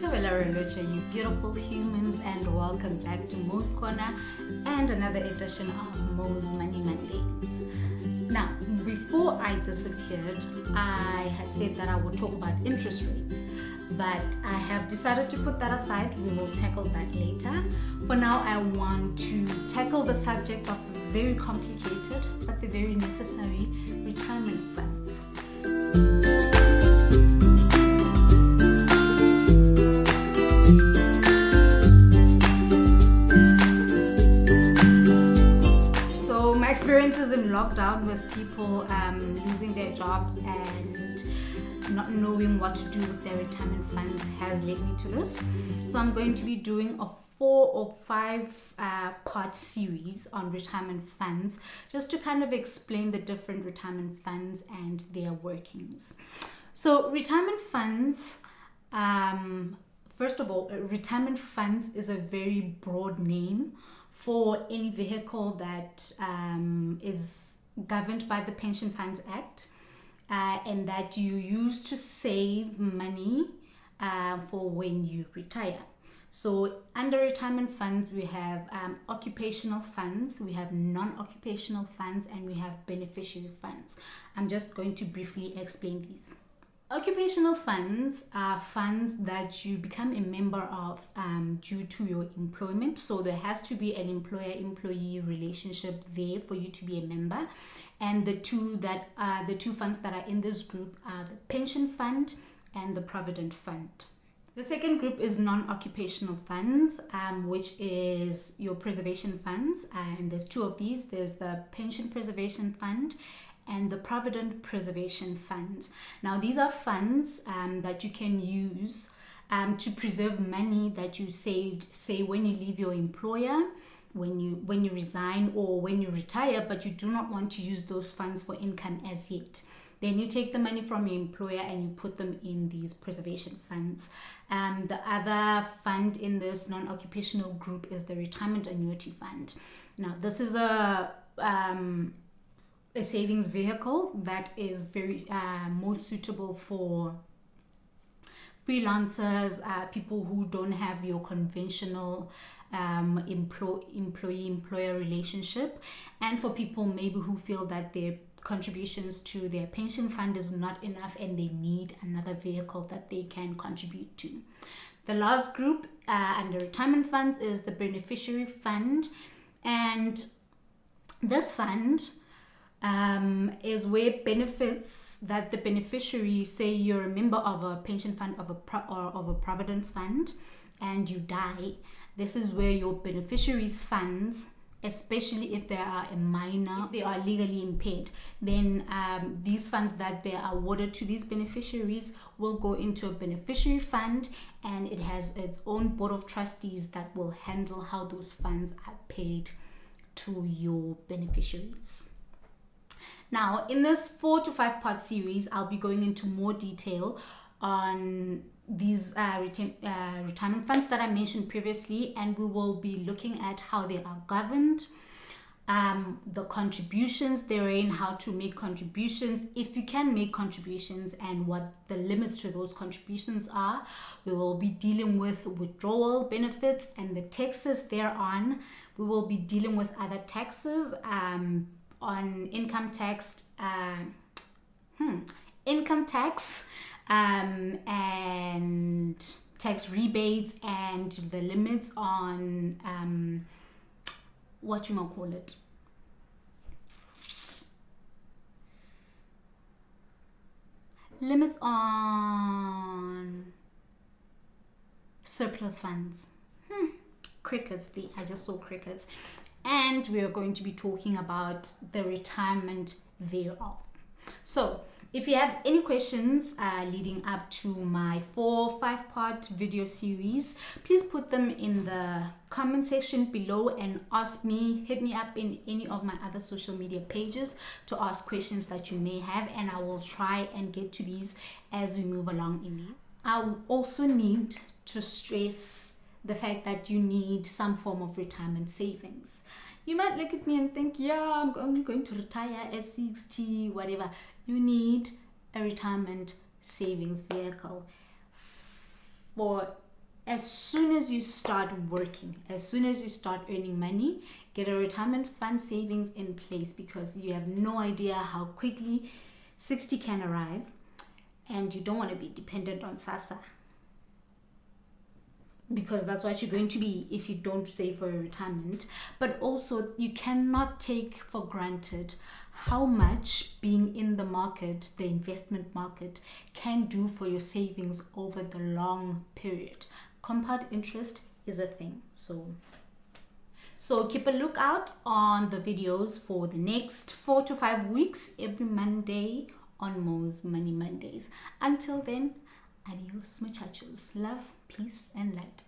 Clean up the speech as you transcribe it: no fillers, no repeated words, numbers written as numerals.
You beautiful humans, and welcome back to Mo's Corner and another edition of Mo's Money Mondays. Now, before I disappeared, I had said that I would talk about interest rates, but I have decided to put that aside. We will tackle that later. For now, I want to tackle the subject of the very complicated but the very necessary retirement funds. Experiences in lockdown with people losing their jobs and not knowing what to do with their retirement funds has led me to this. So I'm going to be doing a 4 or 5 part series on retirement funds, just to kind of explain the different retirement funds and their workings. So retirement funds, first of all, retirement funds is a very broad name for any vehicle that is governed by the Pension Funds Act and that you use to save money for when you retire. So under retirement funds, we have occupational funds, we have non-occupational funds, and we have beneficiary funds. I'm just going to briefly explain these. Occupational funds are funds that you become a member of due to your employment. So there has to be an employer-employee relationship there for you to be a member. And the two funds that are in this group are the pension fund and the provident fund. The second group is non-occupational funds, which is your preservation funds. And there's 2 of these. There's the pension preservation fund and the provident preservation funds. Now these are funds that you can use to preserve money that you saved, say when you leave your employer, when you resign, or when you retire, but you do not want to use those funds for income as yet. Then you take the money from your employer and you put them in these preservation funds. The other fund in this non-occupational group is the retirement annuity fund. Now this is a savings vehicle that is very most suitable for freelancers, people who don't have your conventional employee-employer relationship, and for people maybe who feel that their contributions to their pension fund is not enough and they need another vehicle that they can contribute to. The last group under retirement funds is the beneficiary fund, and this fund is where benefits that the beneficiary, say you're a member of a pension fund or of a provident fund and you die, this is where your beneficiaries' funds, especially if they are a minor, if they are legally impaired, then these funds that they are awarded to these beneficiaries will go into a beneficiary fund, and it has its own board of trustees that will handle how those funds are paid to your beneficiaries. Now, in this 4 to 5 part series, I'll be going into more detail on these retirement funds that I mentioned previously, and we will be looking at how they are governed, the contributions therein, how to make contributions, if you can make contributions, and what the limits to those contributions are. We will be dealing with withdrawal benefits and the taxes thereon. We will be dealing with other taxes, on income tax, and tax rebates, and the limits on limits on surplus funds. Crickets, I just saw crickets. And we are going to be talking about the retirement thereof. So if you have any questions leading up to my 4 or 5 part video series, please put them in the comment section below and hit me up in any of my other social media pages to ask questions that you may have, and I will try and get to these as we move along in these. I also need to stress the fact that you need some form of retirement savings. You might look at me and think, yeah, I'm only going to retire at 60, whatever. You need a retirement savings vehicle for as soon as you start working, as soon as you start earning money, get a retirement fund savings in place, because you have no idea how quickly 60 can arrive, and you don't want to be dependent on SASSA, because that's what you're going to be if you don't save for your retirement. But also, you cannot take for granted how much being in the market, the investment market, can do for your savings over the long period. Compound interest is a thing. So keep a lookout on the videos for the next 4 to 5 weeks, every Monday on Mo's Money Mondays. Until then, adios muchachos. Love, peace, and light.